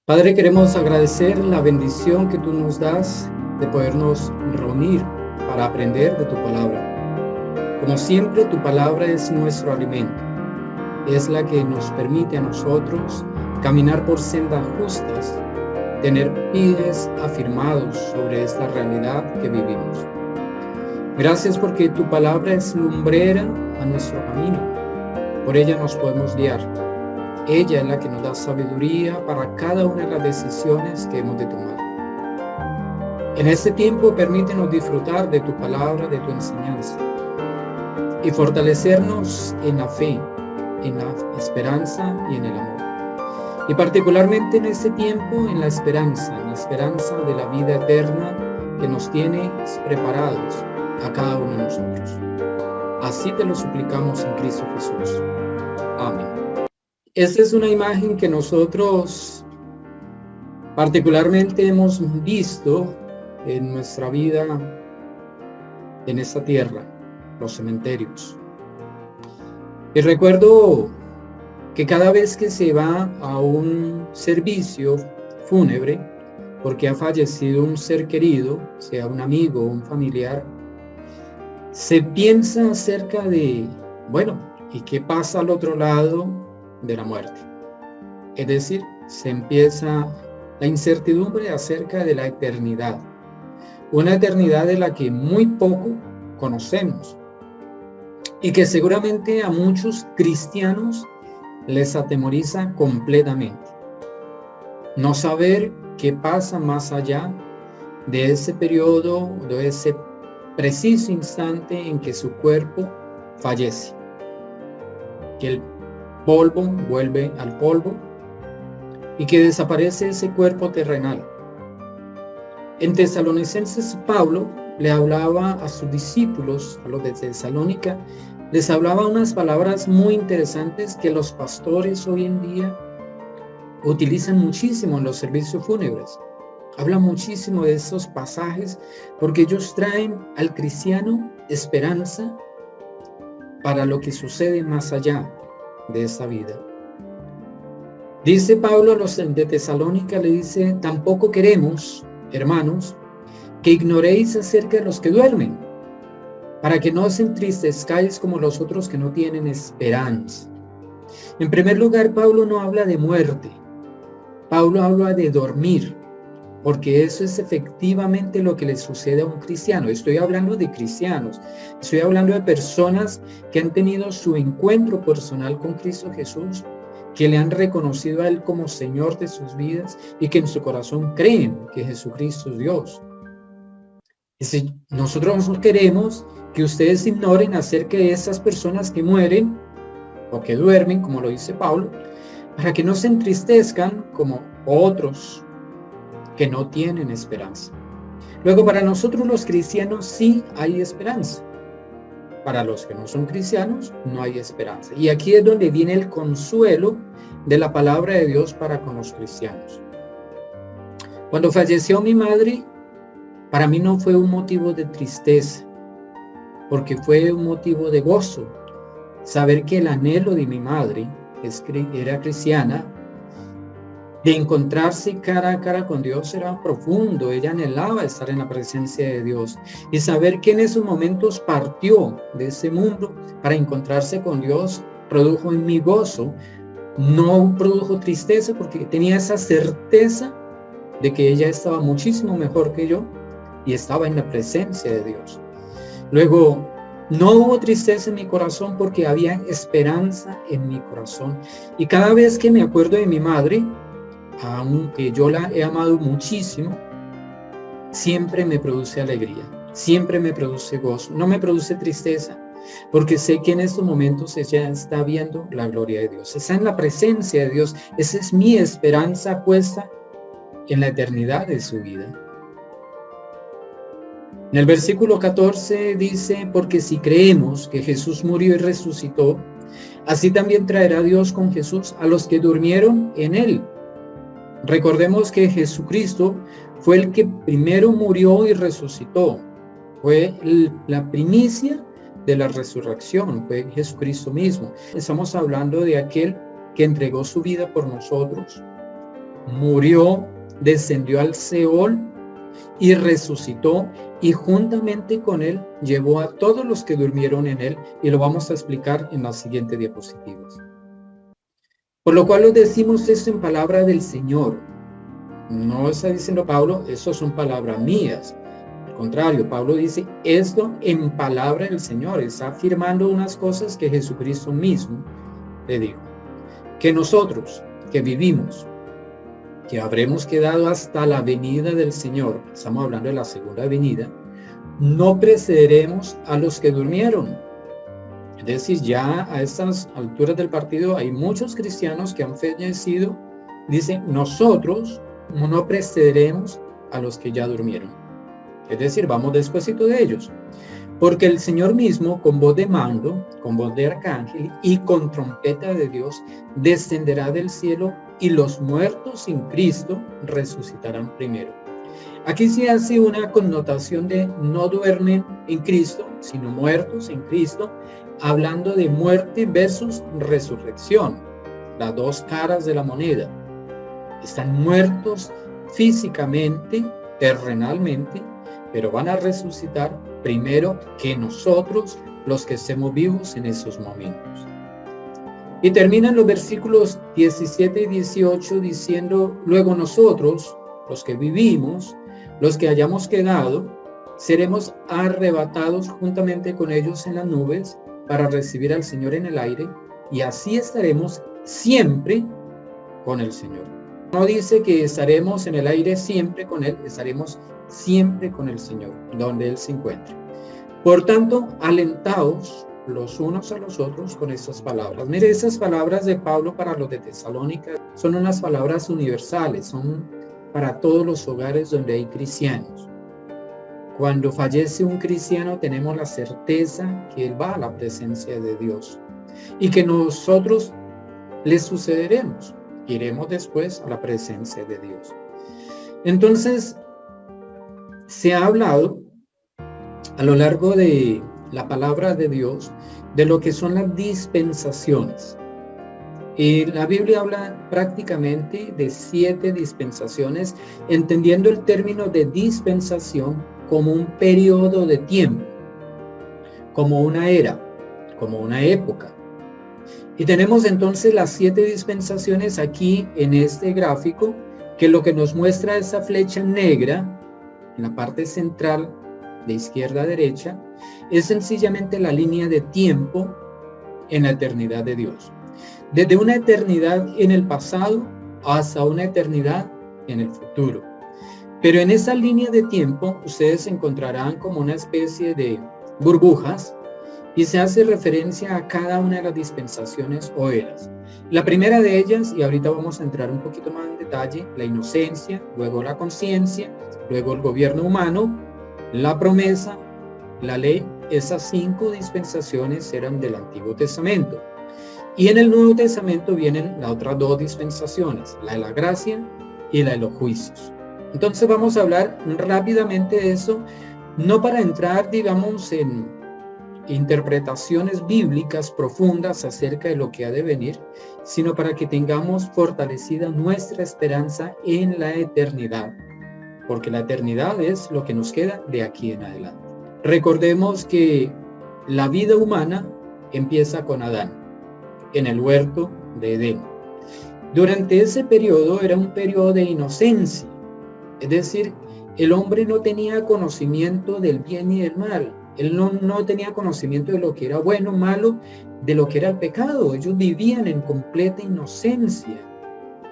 Padre, queremos agradecer la bendición que tú nos das de podernos reunir para aprender de tu palabra. Como siempre, tu palabra es nuestro alimento. Es la que nos permite a nosotros caminar por sendas justas, tener pies afirmados sobre esta realidad que vivimos. Gracias porque tu palabra es lumbrera a nuestro camino. Por ella nos podemos guiar. Ella es la que nos da sabiduría para cada una de las decisiones que hemos de tomar. En este tiempo, permítenos disfrutar de tu palabra, de tu enseñanza y fortalecernos en la fe, en la esperanza y en el amor. Y particularmente en este tiempo, en la esperanza de la vida eterna que nos tiene preparados a cada uno de nosotros. Así te lo suplicamos en Cristo Jesús. Amén. Esta es una imagen que nosotros particularmente hemos visto en nuestra vida en esta tierra, los cementerios. Y recuerdo que cada vez que se va a un servicio fúnebre, porque ha fallecido un ser querido, sea un amigo o un familiar, se piensa acerca de, ¿y qué pasa al otro lado de la muerte? Es decir, se empieza la incertidumbre acerca de la eternidad, una eternidad de la que muy poco conocemos y que seguramente a muchos cristianos les atemoriza completamente. No saber qué pasa más allá de ese periodo, de ese preciso instante en que su cuerpo fallece, que el polvo vuelve al polvo y que desaparece ese cuerpo terrenal. En Tesalonicenses, Pablo le hablaba a sus discípulos, a los de Tesalónica, les hablaba unas palabras muy interesantes que los pastores hoy en día utilizan muchísimo en los servicios fúnebres. Hablan muchísimo de esos pasajes porque ellos traen al cristiano esperanza para lo que sucede más allá de esta vida. Dice Pablo a los de Tesalónica, le dice: tampoco queremos, hermanos, que ignoréis acerca de los que duermen, para que no os entristezcáis como los otros que no tienen esperanza. En primer lugar, Pablo no habla de muerte, Pablo habla de dormir, porque eso es efectivamente lo que le sucede a un cristiano. Estoy hablando de cristianos, estoy hablando de personas que han tenido su encuentro personal con Cristo Jesús, que le han reconocido a Él como Señor de sus vidas y que en su corazón creen que Jesucristo es Dios. Y si nosotros no queremos que ustedes ignoren acerca de esas personas que mueren o que duermen, como lo dice Pablo, para que no se entristezcan como otros que no tienen esperanza. Luego, para nosotros los cristianos sí hay esperanza. Para los que no son cristianos no hay esperanza. Y aquí es donde viene el consuelo de la palabra de Dios para con los cristianos. Cuando falleció mi madre, para mí no fue un motivo de tristeza, porque fue un motivo de gozo. Saber que el anhelo de mi madre, que era cristiana, de encontrarse cara a cara con Dios era profundo. Ella anhelaba estar en la presencia de Dios y saber que en esos momentos partió de ese mundo para encontrarse con Dios produjo en mí gozo, no produjo tristeza, porque tenía esa certeza de que ella estaba muchísimo mejor que yo y estaba en la presencia de Dios. Luego, no hubo tristeza en mi corazón porque había esperanza en mi corazón. Y cada vez que me acuerdo de mi madre, aunque yo la he amado muchísimo, siempre me produce alegría, siempre me produce gozo, no me produce tristeza, porque sé que en estos momentos ella está viendo la gloria de Dios, está en la presencia de Dios. Esa es mi esperanza puesta en la eternidad de su vida. En el versículo 14 dice: porque si creemos que Jesús murió y resucitó, así también traerá Dios con Jesús a los que durmieron en él. Recordemos que Jesucristo fue el que primero murió y resucitó. Fue la primicia de la resurrección, fue Jesucristo mismo. Estamos hablando de aquel que entregó su vida por nosotros, murió, descendió al Seol y resucitó, y juntamente con él llevó a todos los que durmieron en él, y lo vamos a explicar en las siguientes diapositivas. Por lo cual os decimos esto en palabra del Señor. No está diciendo Pablo, eso son palabras mías. Al contrario, Pablo dice esto en palabra del Señor. Está afirmando unas cosas que Jesucristo mismo le dijo. Que nosotros, que vivimos, que habremos quedado hasta la venida del Señor, estamos hablando de la segunda venida, no precederemos a los que durmieron. Es decir, ya a estas alturas del partido hay muchos cristianos que han fallecido. Dicen, nosotros no precederemos a los que ya durmieron. Es decir, vamos despuesito de ellos. Porque el Señor mismo, con voz de mando, con voz de arcángel y con trompeta de Dios, descenderá del cielo, y los muertos en Cristo resucitarán primero. Aquí se hace una connotación de no duermen en Cristo, sino muertos en Cristo, hablando de muerte versus resurrección, las dos caras de la moneda. Están muertos físicamente, terrenalmente, pero van a resucitar primero que nosotros, los que estemos vivos en esos momentos. Y terminan los versículos 17 y 18 diciendo, luego nosotros, los que vivimos, los que hayamos quedado, seremos arrebatados juntamente con ellos en las nubes para recibir al Señor en el aire, y así estaremos siempre con el Señor. No dice que estaremos en el aire siempre con Él, estaremos siempre con el Señor, donde Él se encuentre. Por tanto, alentaos los unos a los otros con estas palabras. Mire, esas palabras de Pablo para los de Tesalónica son unas palabras universales, son para todos los hogares donde hay cristianos. Cuando fallece un cristiano tenemos la certeza que él va a la presencia de Dios y que nosotros le sucederemos, iremos después a la presencia de Dios. Entonces, se ha hablado a lo largo de la palabra de Dios de lo que son las dispensaciones. Y la Biblia habla prácticamente de 7 dispensaciones, entendiendo el término de dispensación como un periodo de tiempo, como una era, como una época. Y tenemos entonces las 7 dispensaciones aquí en este gráfico, que lo que nos muestra esa flecha negra en la parte central de izquierda a derecha es sencillamente la línea de tiempo en la eternidad de Dios. Desde una eternidad en el pasado hasta una eternidad en el futuro. Pero en esa línea de tiempo ustedes encontrarán como una especie de burbujas y se hace referencia a cada una de las dispensaciones o eras. La primera de ellas, y ahorita vamos a entrar un poquito más en detalle, la inocencia, luego la conciencia, luego el gobierno humano, la promesa, la ley. Esas 5 dispensaciones eran del Antiguo Testamento. Y en el Nuevo Testamento vienen las otras 2 dispensaciones, la de la gracia y la de los juicios. Entonces vamos a hablar rápidamente de eso, no para entrar, digamos, en interpretaciones bíblicas profundas acerca de lo que ha de venir, sino para que tengamos fortalecida nuestra esperanza en la eternidad, porque la eternidad es lo que nos queda de aquí en adelante. Recordemos que la vida humana empieza con Adán, en el huerto de Edén. Durante ese periodo era un periodo de inocencia, es decir, el hombre no tenía conocimiento del bien y del mal. Él no tenía conocimiento de lo que era bueno, malo, de lo que era el pecado. Ellos vivían en completa inocencia.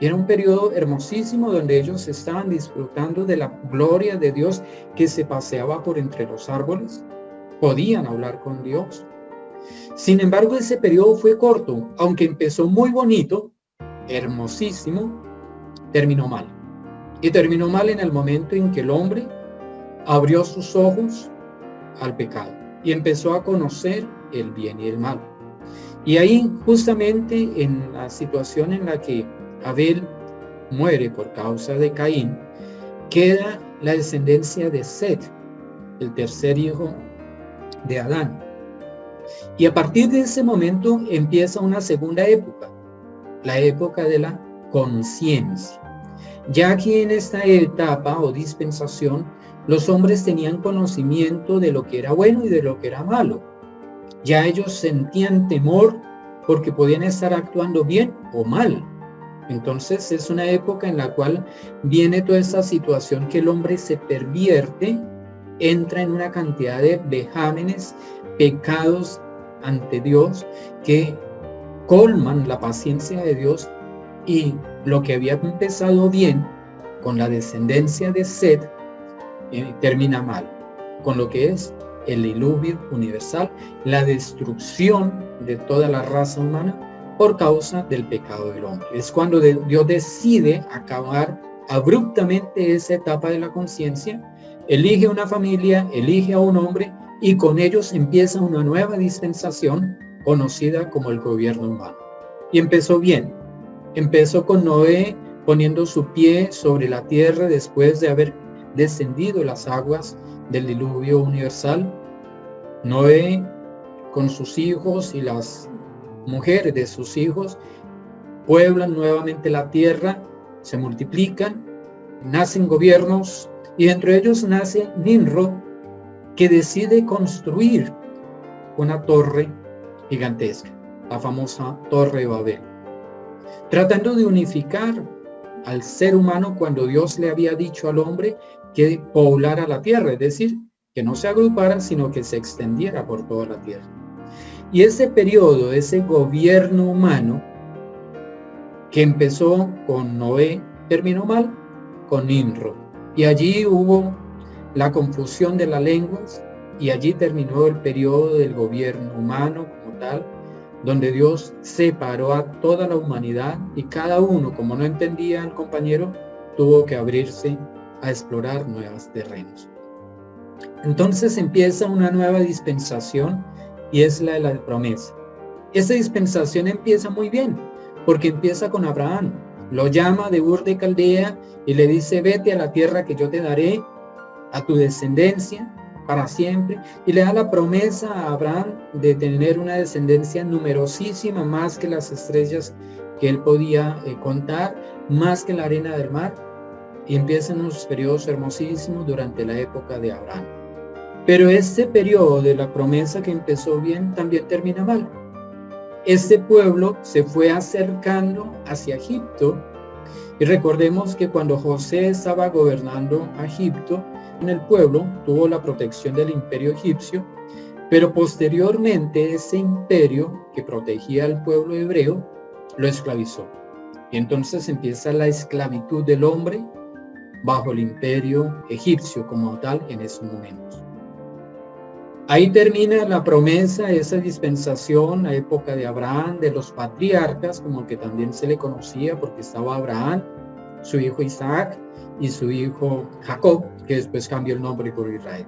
Y era un periodo hermosísimo donde ellos estaban disfrutando de la gloria de Dios que se paseaba por entre los árboles. Podían hablar con Dios. Sin embargo, ese periodo fue corto. Aunque empezó muy bonito, hermosísimo, terminó mal. Y terminó mal en el momento en que el hombre abrió sus ojos al pecado y empezó a conocer el bien y el mal. Y ahí, justamente en la situación en la que Abel muere por causa de Caín, queda la descendencia de Set, el tercer hijo de Adán. Y a partir de ese momento empieza una segunda época, la época de la conciencia. Ya aquí en esta etapa o dispensación, los hombres tenían conocimiento de lo que era bueno y de lo que era malo. Ya ellos sentían temor porque podían estar actuando bien o mal. Entonces es una época en la cual viene toda esta situación que el hombre se pervierte, entra en una cantidad de vejámenes, pecados ante Dios que colman la paciencia de Dios, y lo que había empezado bien con la descendencia de Set termina mal, con lo que es el diluvio universal, la destrucción de toda la raza humana por causa del pecado del hombre. Es cuando Dios decide acabar abruptamente esa etapa de la conciencia, elige una familia, elige a un hombre, y con ellos empieza una nueva dispensación conocida como el gobierno humano. Y empezó bien. Empezó con Noé poniendo su pie sobre la tierra después de haber descendido las aguas del diluvio universal. Noé con sus hijos y las mujeres de sus hijos pueblan nuevamente la tierra, se multiplican, nacen gobiernos, y entre ellos nace Nimrod, que decide construir una torre gigantesca, la famosa Torre de Babel, tratando de unificar al ser humano cuando Dios le había dicho al hombre que poblara la tierra, es decir, que no se agrupara, sino que se extendiera por toda la tierra. Y ese periodo, ese gobierno humano que empezó con Noé, terminó mal con Nimrod. Y allí hubo la confusión de las lenguas, y allí terminó el periodo del gobierno humano como tal, donde Dios separó a toda la humanidad, y cada uno, como no entendía al compañero, tuvo que abrirse a explorar nuevos terrenos. Entonces empieza una nueva dispensación, y es la de la promesa. Esta dispensación empieza muy bien, porque empieza con Abraham. Lo llama de Ur de Caldea y le dice: vete a la tierra que yo te daré a tu descendencia para siempre, y le da la promesa a Abraham de tener una descendencia numerosísima, más que las estrellas que él podía contar, más que la arena del mar, y empiezan unos periodos hermosísimos durante la época de Abraham. Pero este periodo de la promesa que empezó bien también termina mal. Este pueblo se fue acercando hacia Egipto, y recordemos que cuando José estaba gobernando a Egipto, en el pueblo tuvo la protección del imperio egipcio, pero posteriormente ese imperio que protegía al pueblo hebreo lo esclavizó. Y entonces empieza la esclavitud del hombre bajo el imperio egipcio como tal en esos momentos. Ahí termina la promesa, esa dispensación, la época de Abraham, de los patriarcas, como que también se le conocía, porque estaba Abraham, su hijo Isaac y su hijo Jacob, que después cambió el nombre por Israel.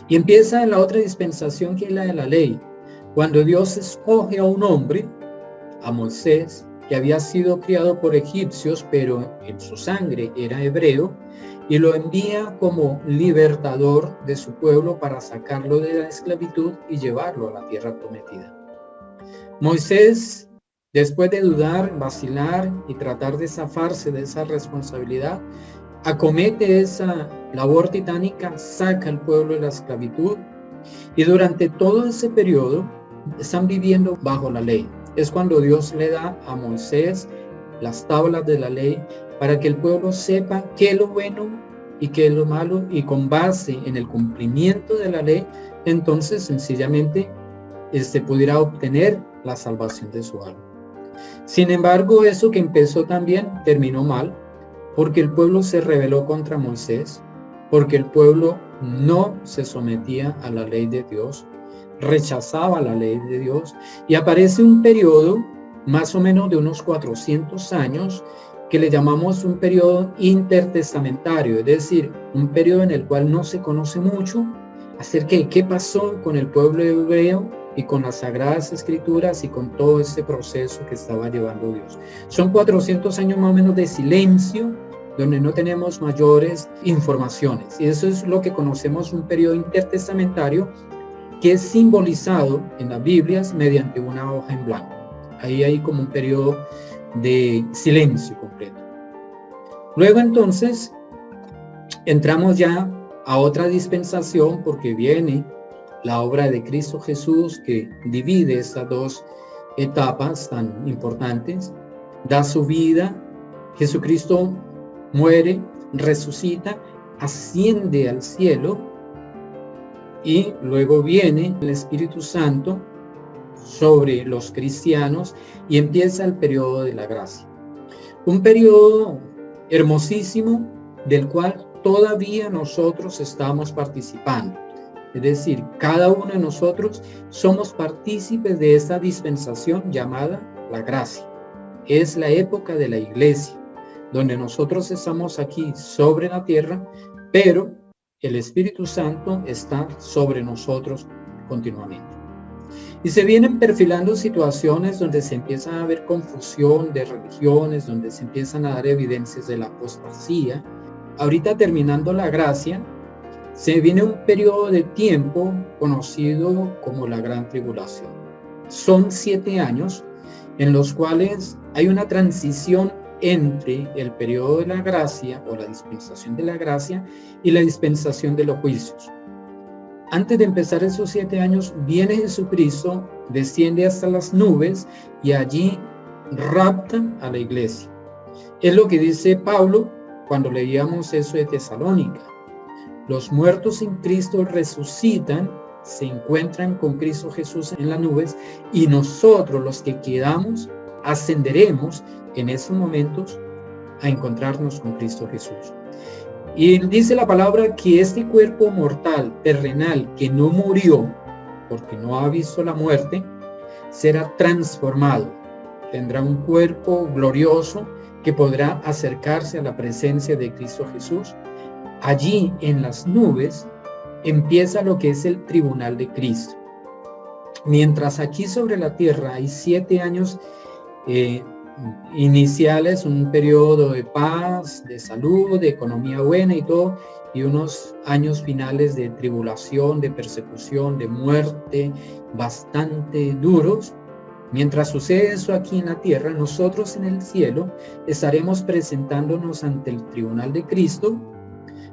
Y empieza la otra dispensación, que es la de la ley, cuando Dios escoge a un hombre, a Moisés, que había sido criado por egipcios, pero en su sangre era hebreo, y lo envía como libertador de su pueblo para sacarlo de la esclavitud y llevarlo a la tierra prometida. Moisés, después de dudar, vacilar y tratar de zafarse de esa responsabilidad, acomete esa labor titánica, saca al pueblo de la esclavitud, y durante todo ese periodo están viviendo bajo la ley. Es cuando Dios le da a Moisés las tablas de la ley para que el pueblo sepa qué es lo bueno y qué es lo malo, y con base en el cumplimiento de la ley, entonces sencillamente pudiera obtener la salvación de su alma. Sin embargo, eso que empezó también terminó mal, porque el pueblo se rebeló contra Moisés, porque el pueblo no se sometía a la ley de Dios, rechazaba la ley de Dios, y aparece un periodo más o menos de unos 400 años que le llamamos un periodo intertestamentario, es decir, un periodo en el cual no se conoce mucho acerca de qué pasó con el pueblo hebreo y con las Sagradas Escrituras y con todo ese proceso que estaba llevando Dios. Son 400 años más o menos de silencio, donde no tenemos mayores informaciones, y eso es lo que conocemos un periodo intertestamentario, que es simbolizado en las Biblias mediante una hoja en blanco. Ahí hay como un periodo de silencio completo. Luego entonces entramos ya a otra dispensación porque viene la obra de Cristo Jesús que divide estas dos etapas tan importantes. Da su vida, Jesucristo muere, resucita, asciende al cielo y luego viene el Espíritu Santo sobre los cristianos y empieza el periodo de la gracia. Un periodo hermosísimo del cual todavía nosotros estamos participando. Es decir, cada uno de nosotros somos partícipes de esta dispensación llamada la gracia. Es la época de la iglesia, donde nosotros estamos aquí sobre la tierra, pero el Espíritu Santo está sobre nosotros continuamente. Y se vienen perfilando situaciones donde se empieza a ver confusión de religiones, donde se empiezan a dar evidencias de la apostasía. Ahorita terminando la gracia, se viene un periodo de tiempo conocido como la Gran Tribulación. Son 7 años en los cuales hay una transición entre el periodo de la gracia o la dispensación de la gracia y la dispensación de los juicios. Antes de empezar esos 7 años, viene Jesucristo, desciende hasta las nubes y allí rapta a la iglesia. Es lo que dice Pablo cuando leíamos eso de Tesalónica. Los muertos en Cristo resucitan, se encuentran con Cristo Jesús en las nubes y nosotros los que quedamos ascenderemos en esos momentos a encontrarnos con Cristo Jesús. Y dice la palabra que este cuerpo mortal, terrenal, que no murió, porque no ha visto la muerte, será transformado. Tendrá un cuerpo glorioso que podrá acercarse a la presencia de Cristo Jesús. Allí en las nubes empieza lo que es el tribunal de Cristo. Mientras aquí sobre la tierra hay 7 años iniciales, un periodo de paz, de salud, de economía buena y todo, y unos años finales de tribulación, de persecución, de muerte, bastante duros. Mientras sucede eso aquí en la tierra, nosotros en el cielo estaremos presentándonos ante el tribunal de Cristo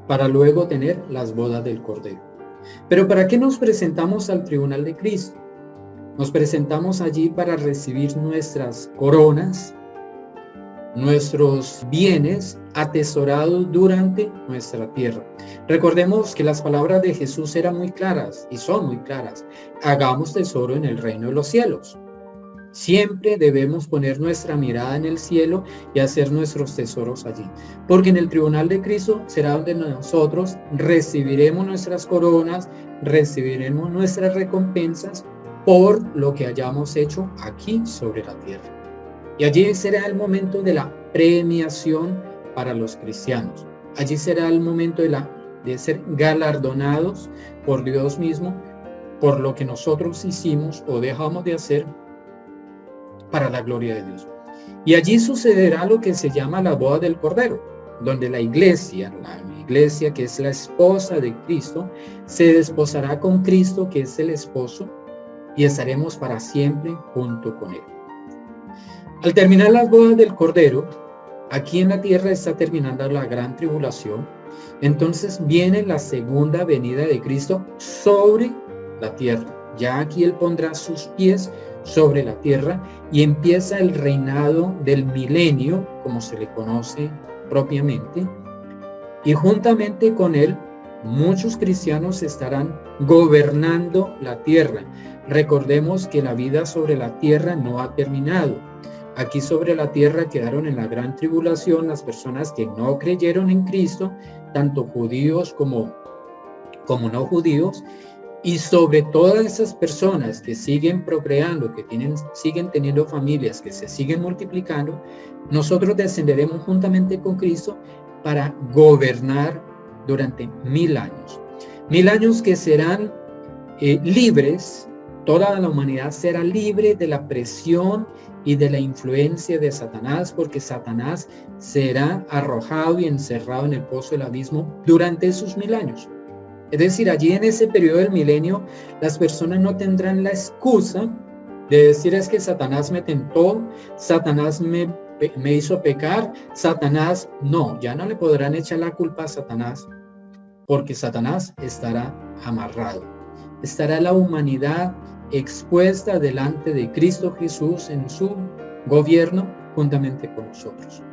para luego tener las bodas del Cordero. Pero ¿para qué nos presentamos al tribunal de Cristo? Nos presentamos allí para recibir nuestras coronas, nuestros bienes atesorados durante nuestra tierra. Recordemos que las palabras de Jesús eran muy claras y son muy claras. Hagamos tesoro en el reino de los cielos. Siempre debemos poner nuestra mirada en el cielo y hacer nuestros tesoros allí. Porque en el tribunal de Cristo será donde nosotros recibiremos nuestras coronas, recibiremos nuestras recompensas por lo que hayamos hecho aquí sobre la tierra. Y allí será el momento de la premiación para los cristianos. Allí será el momento de ser galardonados por Dios mismo por lo que nosotros hicimos o dejamos de hacer para la gloria de Dios. Y allí sucederá lo que se llama la boda del Cordero, donde la iglesia que es la esposa de Cristo, se desposará con Cristo, que es el esposo, y estaremos para siempre junto con él. Al terminar las bodas del Cordero, aquí en la tierra está terminando la gran tribulación, entonces viene la segunda venida de Cristo sobre la tierra. Ya aquí él pondrá sus pies sobre la tierra y empieza el reinado del milenio, como se le conoce propiamente, y juntamente con él muchos cristianos estarán gobernando la tierra. Recordemos que la vida sobre la tierra no ha terminado. Aquí sobre la tierra quedaron en la gran tribulación las personas que no creyeron en Cristo, tanto judíos como no judíos, y sobre todas esas personas que siguen procreando, que siguen teniendo familias, que se siguen multiplicando, nosotros descenderemos juntamente con Cristo para gobernar durante 1000 años. 1000 años que serán libres, toda la humanidad será libre de la presión y de la influencia de Satanás, porque Satanás será arrojado y encerrado en el pozo del abismo durante esos 1000 años. Es decir, allí en ese periodo del milenio, las personas no tendrán la excusa de decir es que Satanás me tentó, Satanás me me hizo pecar, Satanás, no, ya no le podrán echar la culpa a Satanás, porque Satanás estará amarrado. Estará la humanidad expuesta delante de Cristo Jesús en su gobierno juntamente con nosotros.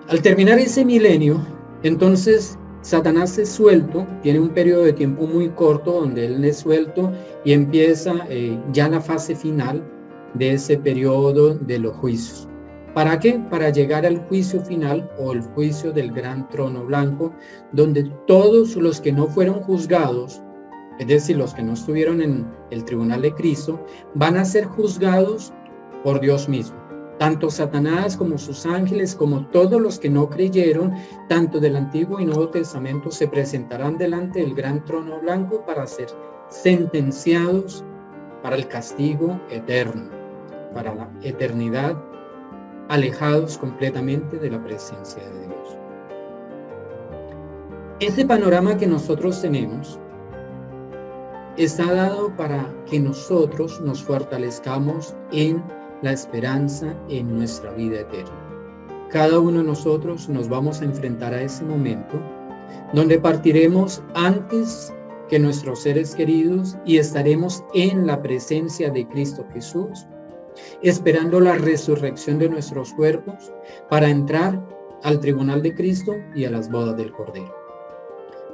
Al terminar ese milenio, entonces Satanás es suelto, tiene un periodo de tiempo muy corto donde él es suelto y empieza ya la fase final de ese periodo de los juicios. ¿Para qué? Para llegar al juicio final o el juicio del gran trono blanco, donde todos los que no fueron juzgados, es decir, los que no estuvieron en el tribunal de Cristo, van a ser juzgados por Dios mismo. Tanto Satanás como sus ángeles, como todos los que no creyeron, tanto del Antiguo y Nuevo Testamento, se presentarán delante del gran trono blanco para ser sentenciados para el castigo eterno, para la eternidad, alejados completamente de la presencia de Dios. Este panorama que nosotros tenemos está dado para que nosotros nos fortalezcamos en la esperanza en nuestra vida eterna. Cada uno de nosotros nos vamos a enfrentar a ese momento donde partiremos antes que nuestros seres queridos y estaremos en la presencia de Cristo Jesús, esperando la resurrección de nuestros cuerpos para entrar al tribunal de Cristo y a las bodas del Cordero.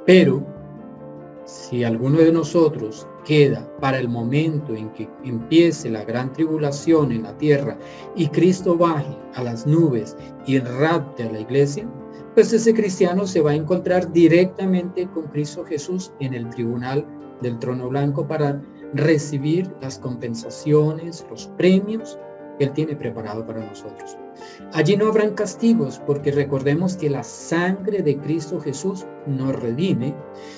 Pero si alguno de nosotros queda para el momento en que empiece la gran tribulación en la tierra y Cristo baje a las nubes y rapte a la iglesia, pues ese cristiano se va a encontrar directamente con Cristo Jesús en el tribunal del trono blanco para recibir las compensaciones, los premios que Él tiene preparado para nosotros. Allí no habrán castigos, porque recordemos que la sangre de Cristo Jesús nos redime,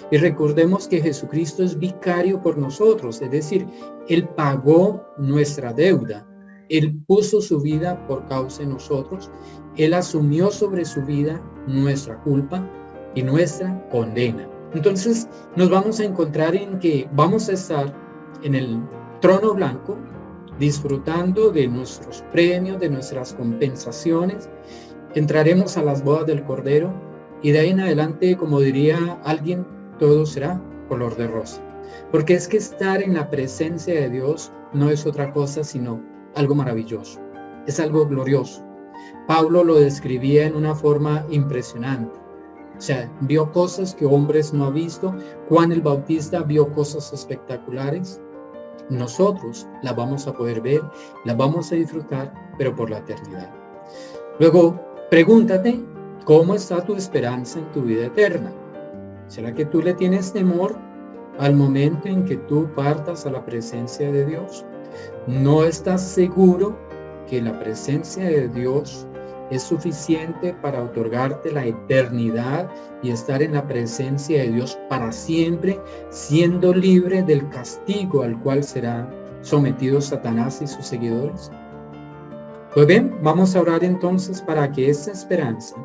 y recordemos que Jesucristo es vicario por nosotros, es decir, Él pagó nuestra deuda, Él puso su vida por causa de nosotros, Él asumió sobre su vida nuestra culpa y nuestra condena. Entonces nos vamos a encontrar en que vamos a estar en el trono blanco, disfrutando de nuestros premios, de nuestras compensaciones. Entraremos a las bodas del Cordero y de ahí en adelante, como diría alguien, todo será color de rosa. Porque es que estar en la presencia de Dios no es otra cosa sino algo maravilloso, es algo glorioso. Pablo lo describía en una forma impresionante. O sea, vio cosas que hombres no han visto. Juan el Bautista vio cosas espectaculares. Nosotros las vamos a poder ver, las vamos a disfrutar, pero por la eternidad. Luego, pregúntate, ¿cómo está tu esperanza en tu vida eterna? ¿Será que tú le tienes temor al momento en que tú partas a la presencia de Dios? ¿No estás seguro que la presencia de Dios es suficiente para otorgarte la eternidad y estar en la presencia de Dios para siempre, siendo libre del castigo al cual será sometido Satanás y sus seguidores? Pues bien, vamos a orar entonces para que esa esperanza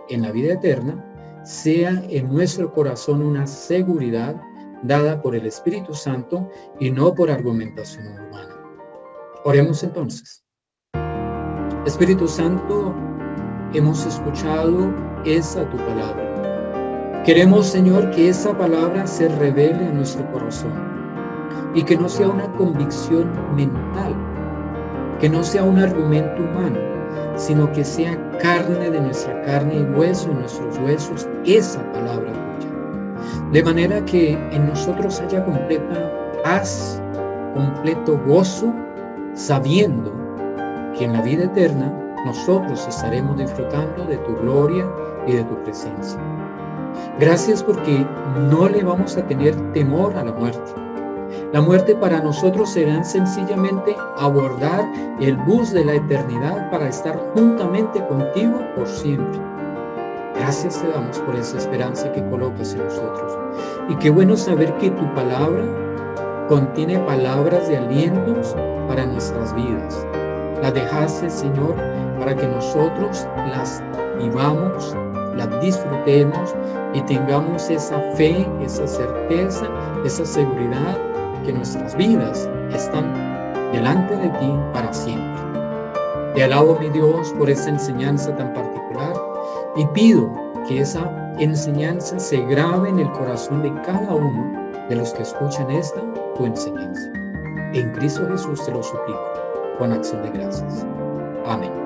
en la vida eterna sea en nuestro corazón una seguridad dada por el Espíritu Santo y no por argumentación humana. Oremos entonces. Espíritu Santo, hemos escuchado esa tu palabra. Queremos, Señor, que esa palabra se revele en nuestro corazón y que no sea una convicción mental, que no sea un argumento humano, sino que sea carne de nuestra carne y hueso de nuestros huesos, esa palabra tuya. De manera que en nosotros haya completa paz, completo gozo, sabiendo que en la vida eterna nosotros estaremos disfrutando de tu gloria y de tu presencia. Gracias porque no le vamos a tener temor a la muerte. La muerte para nosotros será sencillamente abordar el bus de la eternidad para estar juntamente contigo por siempre. Gracias te damos por esa esperanza que colocas en nosotros. Y qué bueno saber que tu palabra contiene palabras de alientos para nuestras vidas. Las dejaste, Señor, para que nosotros las vivamos, las disfrutemos y tengamos esa fe, esa certeza, esa seguridad que nuestras vidas están delante de ti para siempre. Te alabo, mi Dios, por esta enseñanza tan particular y pido que esa enseñanza se grabe en el corazón de cada uno de los que escuchan esta tu enseñanza. En Cristo Jesús te lo suplico, con acción de gracias. Amén.